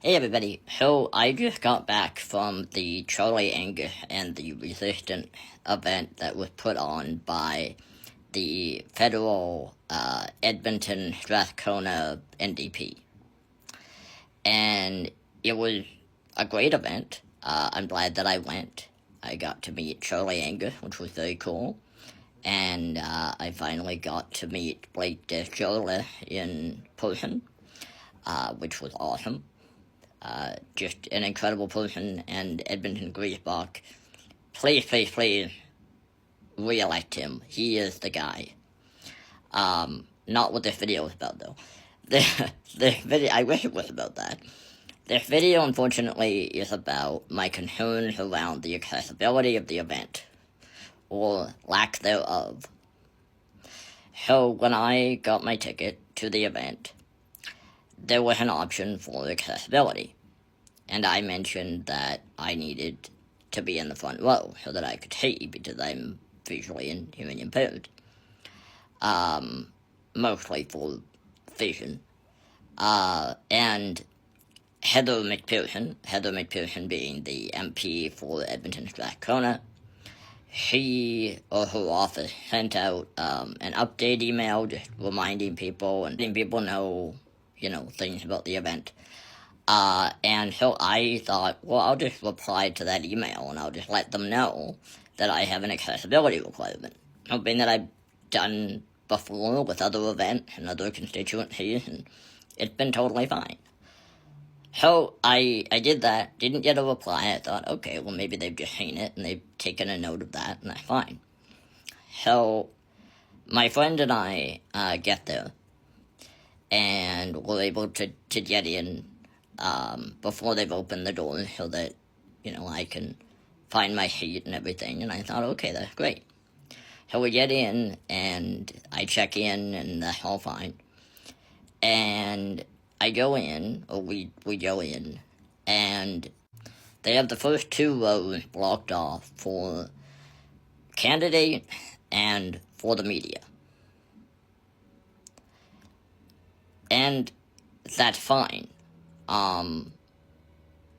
Hey everybody, so I just got back from the Charlie Angus and the Resistant event that was put on by the federal Edmonton Strathcona NDP. And it was a great event. I'm glad that I went. I got to meet Charlie Angus, which was very cool. And I finally got to meet Blake Desjardins in person, which was awesome. Just an incredible person, and Edmonton Griesbach, please re-elect him. He is the guy. Not what this video is about, though. The video, I wish it was about that. This video, unfortunately, is about my concerns around the accessibility of the event, or lack thereof. So, when I got my ticket to the event, there was an option for accessibility. And I mentioned that I needed to be in the front row so that I could see, because I'm visually and hearing impaired. Mostly for vision. And Heather McPherson being the MP for Edmonton Strathcona, she or her office sent out an update email just reminding people and letting people know, things about the event. And so I thought, well, I'll just reply to that email and I'll just let them know that I have an accessibility requirement. Something that I've done before with other events and other constituencies, and it's been totally fine. So I did that, didn't get a reply. I thought, okay, well, maybe they've just seen it and they've taken a note of that, and that's fine. So my friend and I get there, and we're able to get in before they've opened the doors so that, I can find my seat and everything. And I thought, okay, that's great. So we get in, and I check in, and that's all fine. And I go in, or we go in, and they have the first two rows blocked off for candidate and for the media. And that's fine.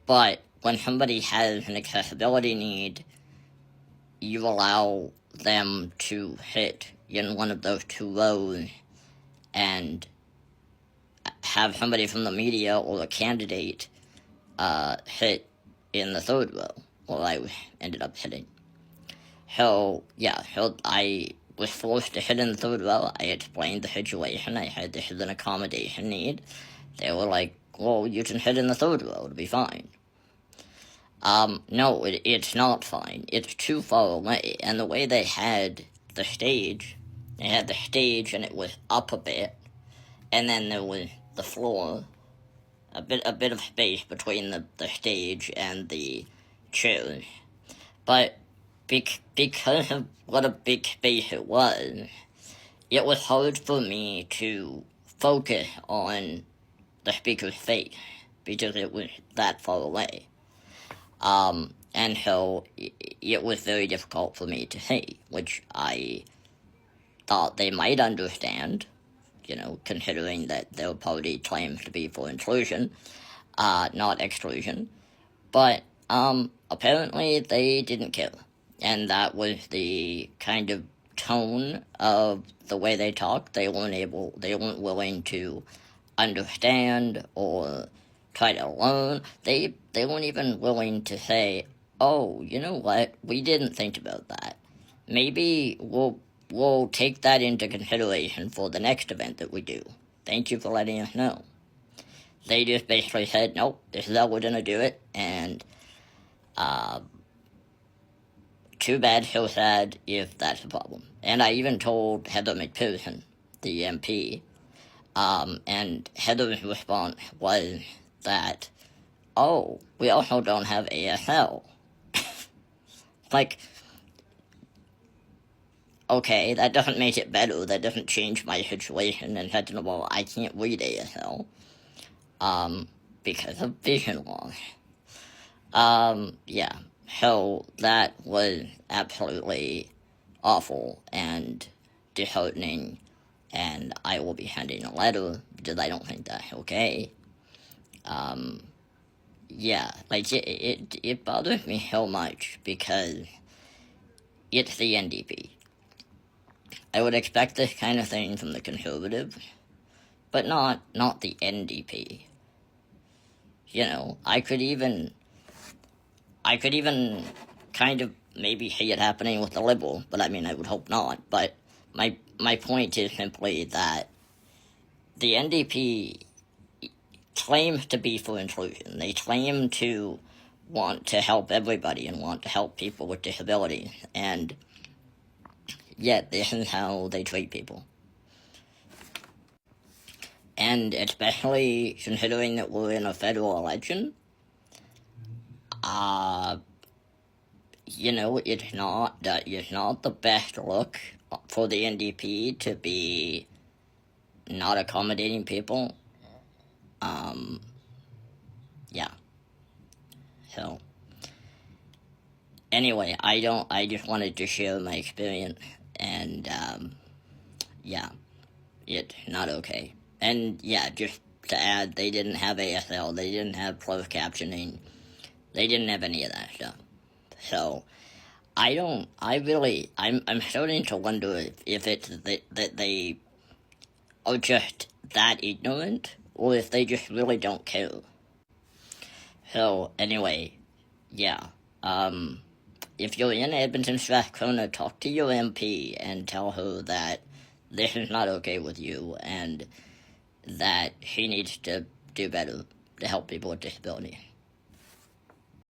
But when somebody has an accessibility need, you allow them to hit in one of those two rows and have somebody from the media or a candidate hit in the third row, or I ended up hitting. So I was forced to hit in the third row. I explained the situation. I had this as an accommodation need. They were like, well, you can hit in the third row, it'll be fine. No, it's not fine. It's too far away. And the way they had the stage and it was up a bit, and then there was the floor, a bit of space between the stage and the chairs. But because of what a big space it was hard for me to focus on the speaker's face because it was that far away. And so it was very difficult for me to see, which I thought they might understand, considering that their party claims to be for inclusion, not exclusion. But apparently they didn't care. And that was the kind of tone of the way they talked. They weren't willing to understand or try to learn. They weren't even willing to say, oh, you know what, we didn't think about that. Maybe we'll take that into consideration for the next event that we do. Thank you for letting us know. They just basically said, nope, this is how we're gonna do it, and too bad, so sad, if that's the problem. And I even told Heather McPherson, the MP, and Heather's response was that, oh, we also don't have ASL. Like, okay, that doesn't make it better, that doesn't change my situation, and second of all, I can't read ASL, because of vision loss. So that was absolutely awful and disheartening, and I will be sending a letter because I don't think that's okay. yeah, like, it bothers me so much because it's the NDP. I would expect this kind of thing from the Conservatives, but not the NDP. You know, I could even kind of maybe see it happening with the Liberal, but I mean, I would hope not. But my point is simply that the NDP claims to be for inclusion. They claim to want to help everybody and want to help people with disabilities, and yet this is how they treat people. And especially considering that we're in a federal election, you know, it's not the best look for the NDP to be not accommodating people. Yeah. So anyway, I just wanted to share my experience, and yeah, it's not okay. And yeah, just to add, they didn't have ASL, they didn't have closed captioning, they didn't have any of that stuff. So I'm starting to wonder if it's that they are just that ignorant, or if they just really don't care. So anyway, yeah. If you're in Edmonton Strathcona, talk to your MP and tell her that this is not okay with you, and that she needs to do better to help people with disabilities.